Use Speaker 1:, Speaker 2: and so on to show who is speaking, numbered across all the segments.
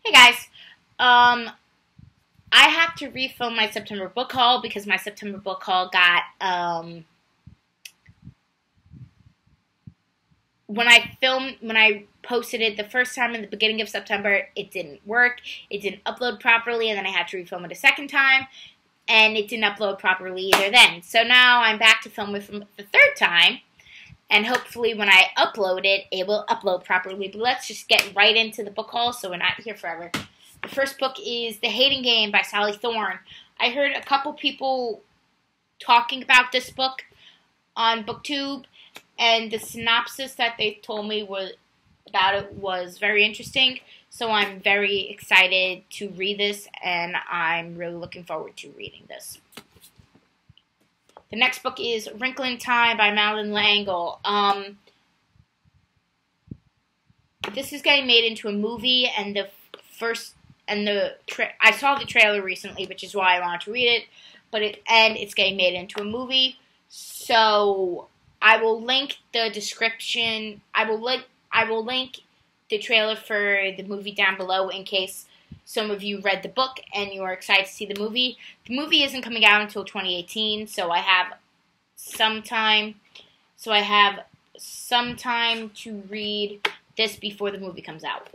Speaker 1: Hey guys, I have to refilm my September book haul because my September book haul got when I posted it the first time in the beginning of September, it didn't work. It didn't upload properly, and then I had to refilm it a second time, and it didn't upload properly either then. So now I'm back to film it from the third time, and hopefully when I upload it, it will upload properly. But let's just get right into the book haul so we're not here forever. The first book is The Hating Game by Sally Thorne. I heard a couple people talking about this book on BookTube, and the synopsis that they told me about it was very interesting. So I'm very excited to read this, and I'm really looking forward to reading this. The next book is Wrinkle in Time by Madeleine L'Engle. This is getting made into a movie, and I saw the trailer recently, which is why I wanted to read it. It's getting made into a movie. So I will link the description. I will link the trailer for the movie down below in case some of you read the book and you are excited to see the movie. The movie isn't coming out until 2018, so I have some time. So I have some time to read this before the movie comes out.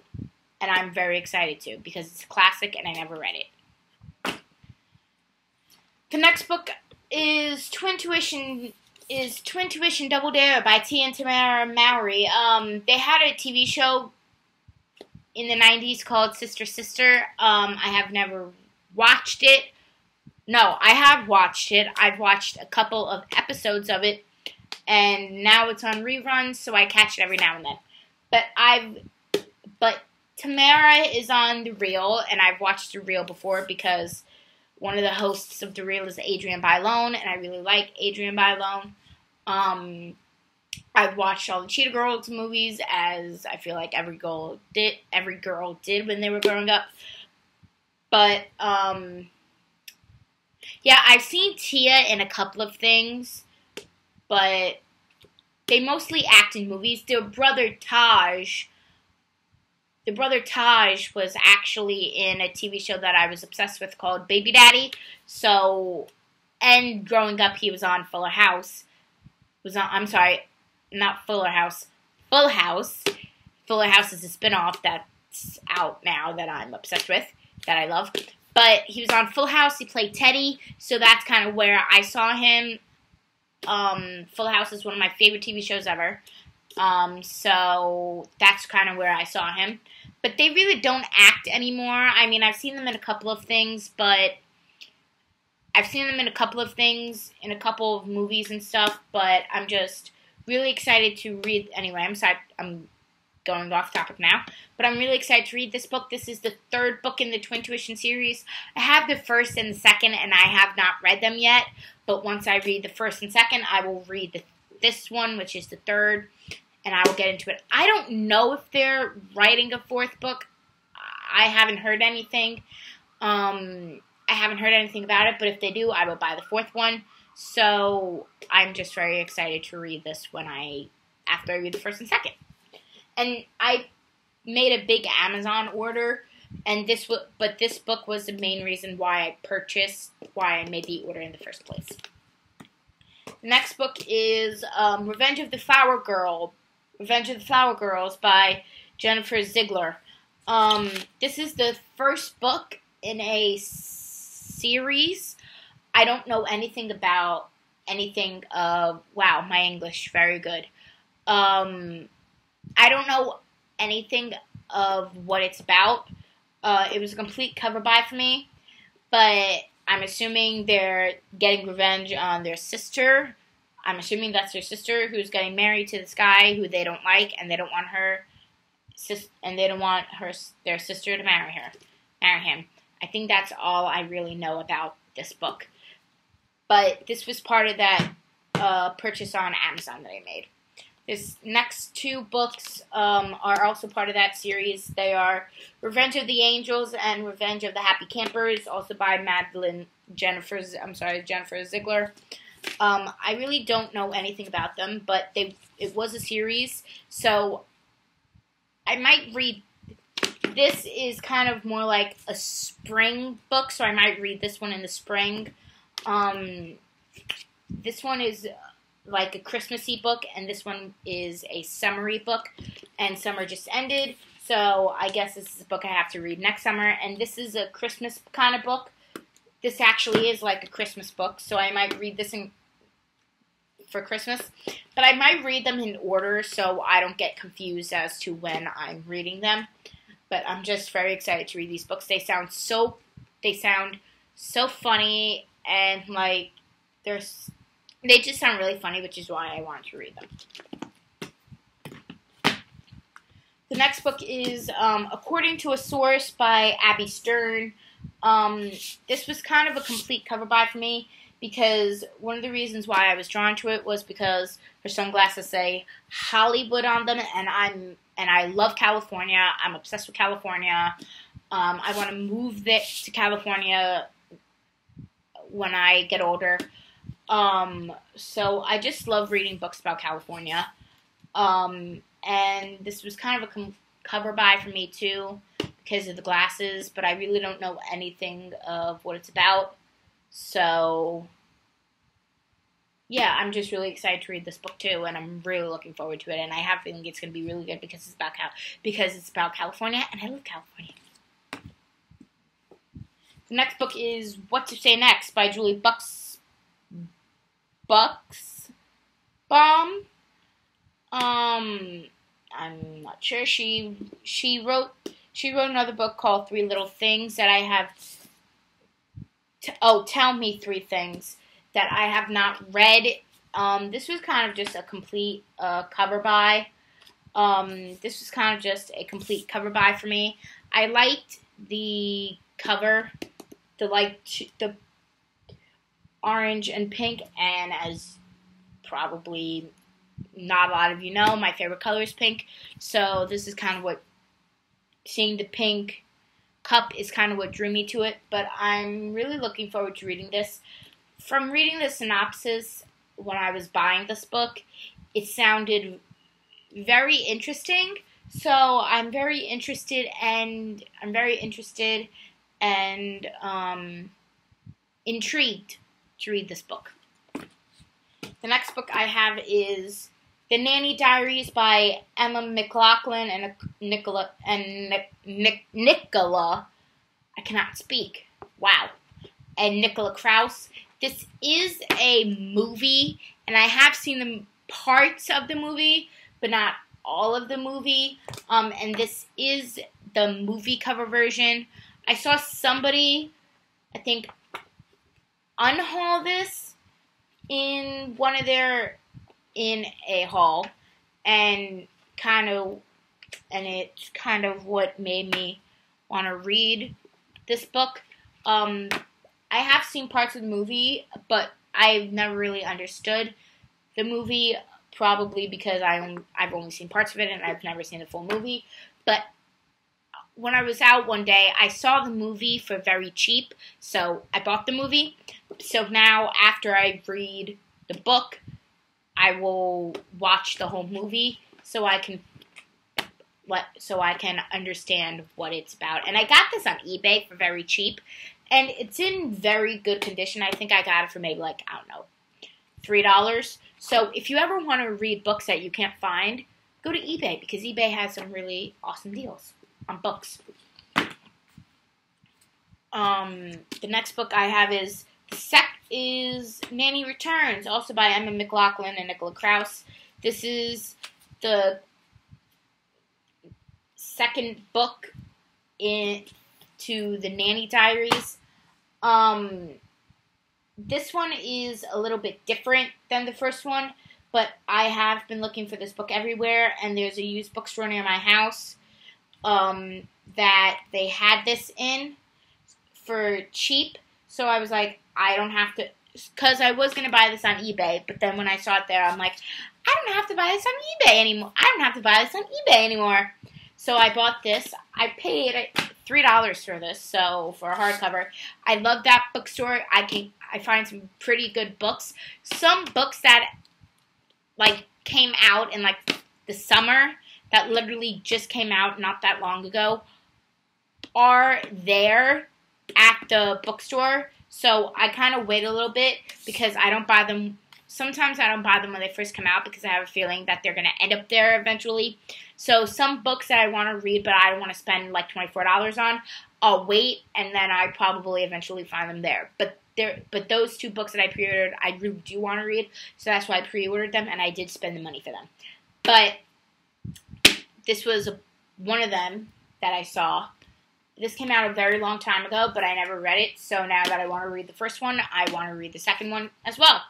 Speaker 1: And I'm very excited to because it's a classic and I never read it. The next book is Twin Tuition Double Dare by Tia and Tamara Mowry. They had a TV show in the 90s called Sister Sister. I have never watched it. No, I have watched it. I've watched a couple of episodes of it, and now it's on reruns, so I catch it every now and then. But Tamara is on The Real, and I've watched The Real before because one of the hosts of The Real is Adrienne Bailon, and I really like Adrienne Bailon. I've watched all the Cheetah Girls movies, as I feel like every girl did when they were growing up. But, yeah, I've seen Tia in a couple of things, but they mostly act in movies. Their brother Taj was actually in a TV show that I was obsessed with called Baby Daddy. So, and growing up, he was on Fuller House. Not Fuller House. Full House. Fuller House is a spinoff that's out now that I'm obsessed with, that I love. But he was on Full House. He played Teddy, so that's kind of where I saw him. Full House is one of my favorite TV shows ever. So that's kind of where I saw him. But they really don't act anymore. I mean, I've seen them in a couple of things, in a couple of movies and stuff, but I'm just really excited to read. Anyway, I'm going off topic now, but I'm really excited to read this book. This is the third book in the Twin Tuition series. I have the first and the second, and I have not read them yet, but once I read the first and second, I will read this one, which is the third, and I will get into it. I don't know if they're writing a fourth book. I haven't heard anything. I haven't heard anything about it, but if they do, I will buy the fourth one. So I'm just very excited to read this after I read the first and second. And I made a big Amazon order, and this book was the main reason why I made the order in the first place. The next book is Revenge of the Flower Girls by Jennifer Ziegler. This is the first book in a series. I don't know anything about wow, my English, very good. I don't know anything of what it's about. It was a complete cover buy for me, but I'm assuming they're getting revenge on their sister. I'm assuming that's their sister who's getting married to this guy who they don't like, and they don't want their sister to marry him. I think that's all I really know about this book. But this was part of that purchase on Amazon that I made. This next two books are also part of that series. They are Revenge of the Angels and Revenge of the Happy Campers, also by Jennifer Ziegler. I really don't know anything about them, but it was a series, so I might read this is kind of more like a spring book, so I might read this one in the spring. This one is like a Christmassy book, and this one is a summery book, and summer just ended, so I guess this is a book I have to read next summer, and this is a Christmas kind of book. This actually is like a Christmas book, so I might read this for Christmas, but I might read them in order so I don't get confused as to when I'm reading them. But I'm just very excited to read these books. They sound so funny, and like they just sound really funny, which is why I wanted to read them. The next book is According to a Source by Abby Stern. This was kind of a complete cover buy for me, because one of the reasons why I was drawn to it was because her sunglasses say Hollywood on them, and I love California. I'm obsessed with California. I want to move to California when I get older. So I just love reading books about California. And this was kind of a cover buy for me too, because of the glasses, but I really don't know anything of what it's about. So yeah, I'm just really excited to read this book too, and I'm really looking forward to it. And I have a feeling it's going to be really good because it's about California, and I love California. The next book is What to Say Next by Julie Buxbaum. I'm not sure. She wrote another book called Three Little Things that I have. Tell Me Three Things that I have not read. This was kind of just a complete cover buy. This was kind of just a complete cover buy for me. I liked the cover, the orange and pink, and as probably not a lot of you know, my favorite color is pink. So this is kind of what, seeing the pink cup is kind of what drew me to it. But I'm really looking forward to reading this. From reading the synopsis when I was buying this book, it sounded very interesting. So I'm very interested and intrigued to read this book. The next book I have is The Nanny Diaries by Emma McLaughlin and Nicola. I cannot speak. Wow. And Nicola Krauss. This is a movie, and I have seen the parts of the movie, but not all of the movie. And this is the movie cover version. I saw somebody, I think, unhaul this in a hall, and it's kind of what made me want to read this book. I have seen parts of the movie, but I've never really understood the movie, probably because I've only seen parts of it and I've never seen the full movie. But when I was out one day, I saw the movie for very cheap, so I bought the movie. So now, after I read the book, I will watch the whole movie so I can understand what it's about. And I got this on eBay for very cheap, and it's in very good condition. I think I got it for maybe $3. So if you ever want to read books that you can't find, go to eBay, because eBay has some really awesome deals on books. The next book I have is Nanny Returns, also by Emma McLaughlin and Nicola Krauss. This is the second book to the Nanny Diaries. This one is a little bit different than the first one, but I have been looking for this book everywhere, and there's a used bookstore near my house that they had this in for cheap. So I was like, I don't have to, because I was going to buy this on eBay, but then when I saw it there, I'm like, I don't have to buy this on eBay anymore. So I bought this. I paid $3 for this, so for a hardcover. I love that bookstore. I find some pretty good books. Some books that came out in the summer, that literally just came out not that long ago, are there at the bookstore, so I kind of wait a little bit because I don't buy them. Sometimes I don't buy them when they first come out because I have a feeling that they're going to end up there eventually. So some books that I want to read but I don't want to spend like $24 on, I'll wait and then I probably eventually find them there. But those 2 books that I pre-ordered, I really do want to read, so that's why I pre-ordered them and I did spend the money for them. But this was one of them that I saw. This came out a very long time ago, but I never read it, so now that I want to read the first one, I want to read the second one as well.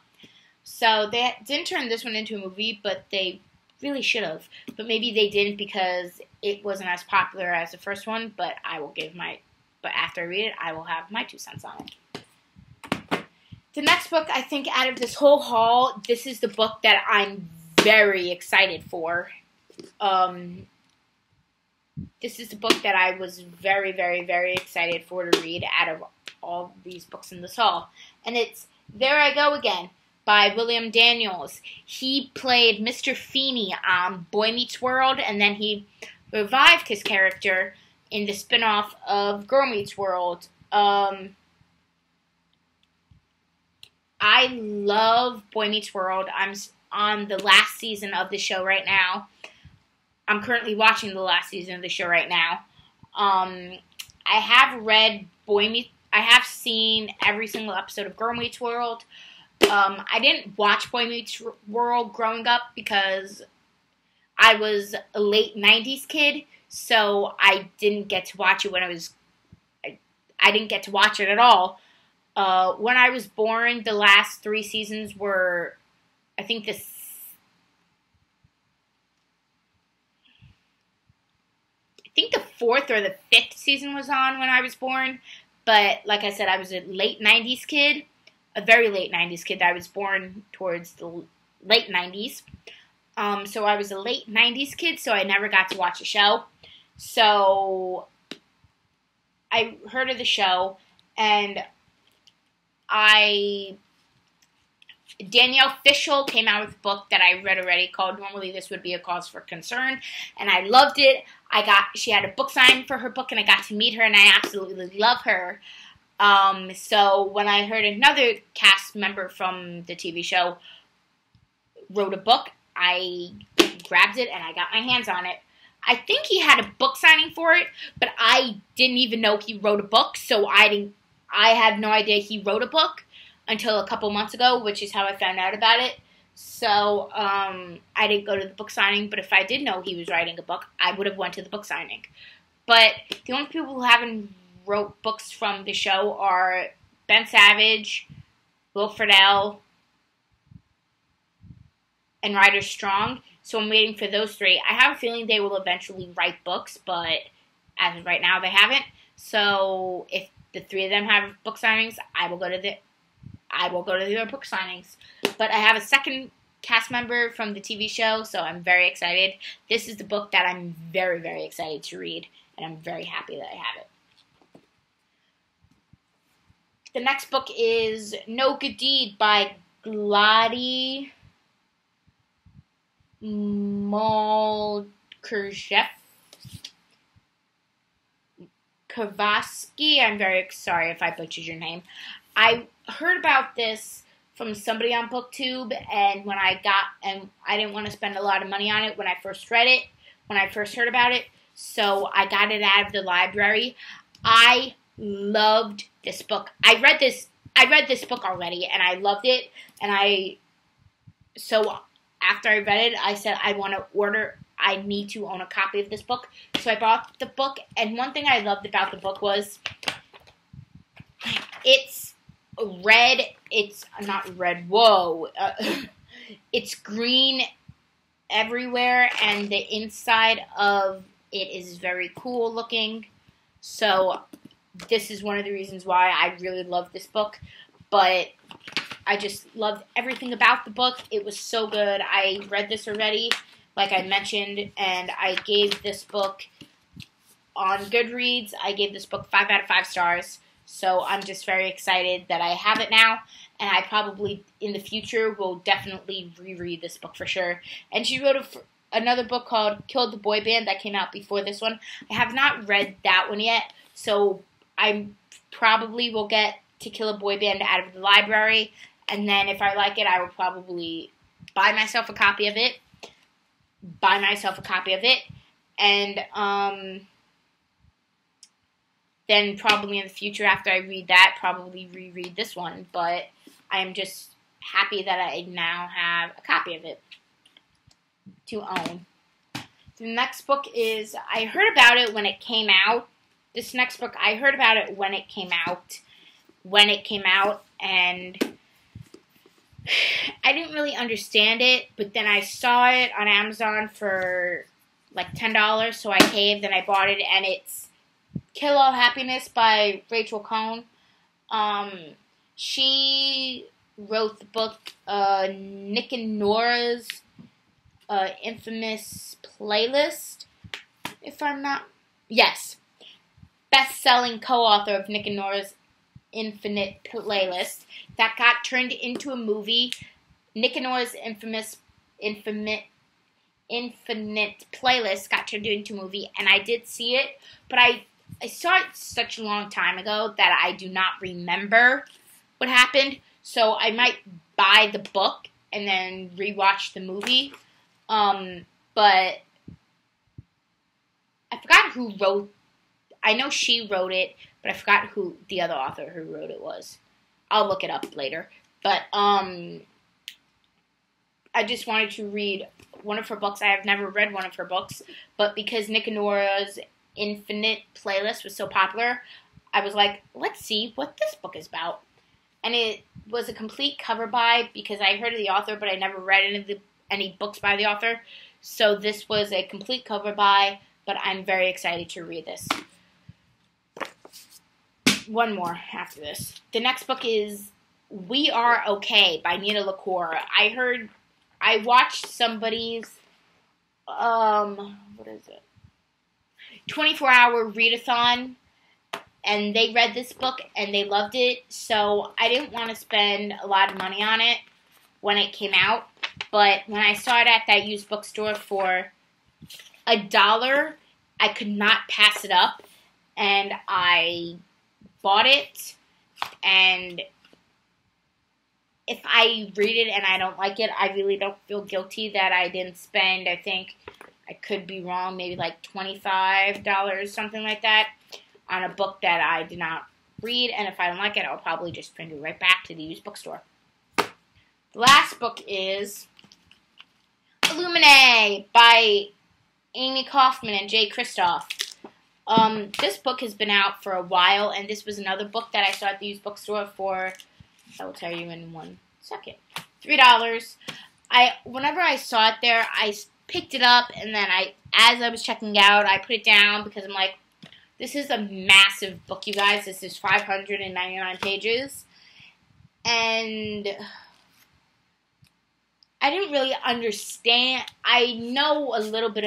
Speaker 1: So they didn't turn this one into a movie, but they really should have. But maybe they didn't because it wasn't as popular as the first one, but after I read it, I will have my 2 cents on it. The next book, I think, out of this whole haul, this is the book that I'm very excited for. This is the book that I was very, very, very excited for to read out of all these books in this haul. And it's There I Go Again by William Daniels. He played Mr. Feeney on Boy Meets World, and then he revived his character in the spinoff of Girl Meets World. I love Boy Meets World. I'm on the last season of the show right now. I'm currently watching the last season of the show right now. I have read I have seen every single episode of Girl Meets World. I didn't watch Boy Meets World growing up because I was a late 90s kid, so I didn't get to watch it when I didn't get to watch it at all. When I was born, the last 3 seasons were, I think the 4th or the 5th season was on when I was born. But like I said, I was a late 90s kid, a very late 90s kid. I was born towards the late 90s. So I was a late 90s kid, so I never got to watch the show. So I heard of the show, and Danielle Fishel came out with a book that I read already called Normally This Would Be a Cause for Concern, and I loved it. She had a book signing for her book, and I got to meet her, and I absolutely love her. So when I heard another cast member from the TV show wrote a book, I grabbed it, and I got my hands on it. I think he had a book signing for it, but I didn't even know he wrote a book, so I had no idea he wrote a book until a couple months ago, which is how I found out about it. So, I didn't go to the book signing, but if I did know he was writing a book, I would have went to the book signing. But the only people who haven't wrote books from the show are Ben Savage, Will Friedle, and Ryder Strong. So I'm waiting for those 3. I have a feeling they will eventually write books, but as of right now, they haven't. So if the 3 of them have book signings, I will go to their book signings. But I have a second cast member from the TV show, so I'm very excited. This is the book that I'm very, very excited to read, and I'm very happy that I have it. The next book is No Good Deed by Gladys Molkerjeff. Kavaski. I'm very sorry if I butchered your name. I heard about this from somebody on BookTube, and I didn't want to spend a lot of money on it when I first read it, when I first heard about it, so I got it out of the library. I loved this book. I read this book already, and I loved it, so after I read it, I said I need to own a copy of this book, so I bought the book, and one thing I loved about the book was it's red. It's not red. Whoa. It's green everywhere, and the inside of it is very cool looking. So this is one of the reasons why I really love this book. But I just loved everything about the book. It was so good. I read this already, like I mentioned, and I gave this book on Goodreads. I gave this book 5 out of 5 stars. So I'm just very excited that I have it now, and I probably, in the future, will definitely reread this book for sure. And she wrote another book called Killed the Boy Band that came out before this one. I have not read that one yet, So I probably will get To Kill a Boy Band out of the library, and then if I like it, I will probably buy myself a copy of it. And then probably in the future, after I read that, probably reread this one. But I'm just happy that I now have a copy of it to own. The next book is, I heard about it when it came out. This next book, I heard about it when it came out. And I didn't really understand it, but then I saw it on Amazon for like $10, so I caved and I bought it, and it's Kill All Happiness by Rachel Cohn. She wrote the book Nick and Nora's Infamous Playlist, if I'm not... Yes. Best-selling co-author of Nick and Nora's Infinite Playlist that got turned into a movie. Nick and Nora's Infinite Playlist got turned into a movie, and I did see it, but I saw it such a long time ago that I do not remember what happened, so I might buy the book and then rewatch the movie, but I forgot who wrote. I know she wrote it, but I forgot who the other author who wrote it was. I'll look it up later. But I just wanted to read one of her books. I have never read one of her books, but because Nick and Nora's Infinite Playlist was so popular, I was like, let's see what this book is about. And it was a complete cover by, because I heard of the author, but I never read any books by the author. So this was a complete cover by, but I'm very excited to read this. One more after this. The next book is We Are Okay by Nina LaCour. I watched somebody's, what is it? 24-hour readathon, and they read this book and they loved it, so I didn't want to spend a lot of money on it when it came out, but when I saw it at that used bookstore for $1, I could not pass it up, and I bought it, and if I read it and I don't like it, I really don't feel guilty that I didn't spend, I think, I could be wrong, maybe like $25, something like that, on a book that I did not read, and if I don't like it, I'll probably just bring it right back to the used bookstore. The last book is Illuminae by Amy Kaufman and Jay Kristoff. This book has been out for a while, and this was another book that I saw at the used bookstore for, I will tell you in 1 second, $3. Whenever I saw it there, I picked it up, and then as I was checking out, I put it down because I'm like, this is a massive book, you guys. This is 599 pages, and I didn't really understand. I know a little bit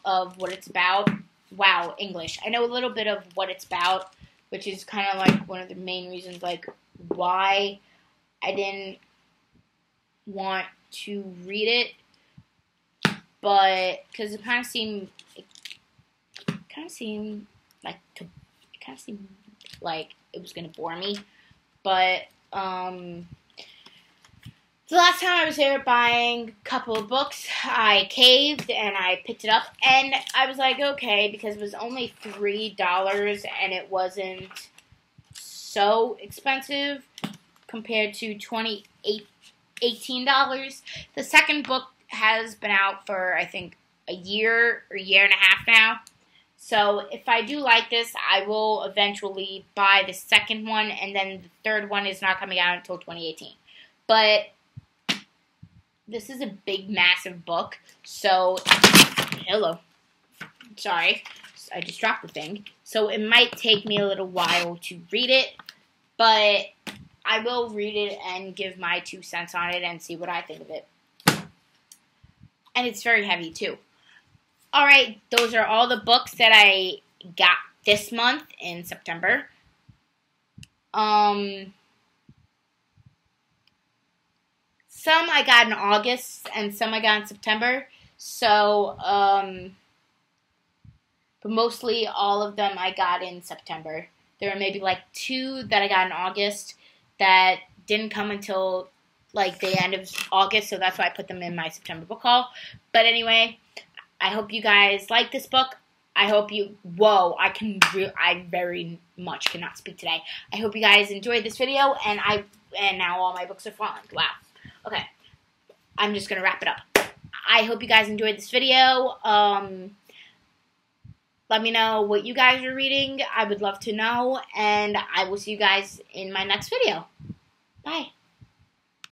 Speaker 1: of what it's about. Wow, English. I know a little bit of what it's about, which is kind of like one of the main reasons, like, why I didn't want to read it. But because it kind of seemed like it was gonna bore me. But the last time I was there buying a couple of books, I caved and I picked it up, and I was like, okay, because it was only $3 and it wasn't so expensive compared to $18. The second book has been out for, I think, a year or year and a half now. So if I do like this, I will eventually buy the second one, and then the third one is not coming out until 2018. But this is a big, massive book, so, hello, sorry, I just dropped the thing. So it might take me a little while to read it, but I will read it and give my 2 cents on it and see what I think of it. And it's very heavy, too. Alright, those are all the books that I got this month in September. Some I got in August and some I got in September. So, but mostly all of them I got in September. There were maybe like 2 that I got in August that didn't come until like the end of August, so that's why I put them in my September book haul. But anyway, I hope you guys like this book. I hope you, I very much cannot speak today. I hope you guys enjoyed this video, and now all my books are falling. Wow. Okay. I'm just going to wrap it up. I hope you guys enjoyed this video. Let me know what you guys are reading. I would love to know, and I will see you guys in my next video. Bye.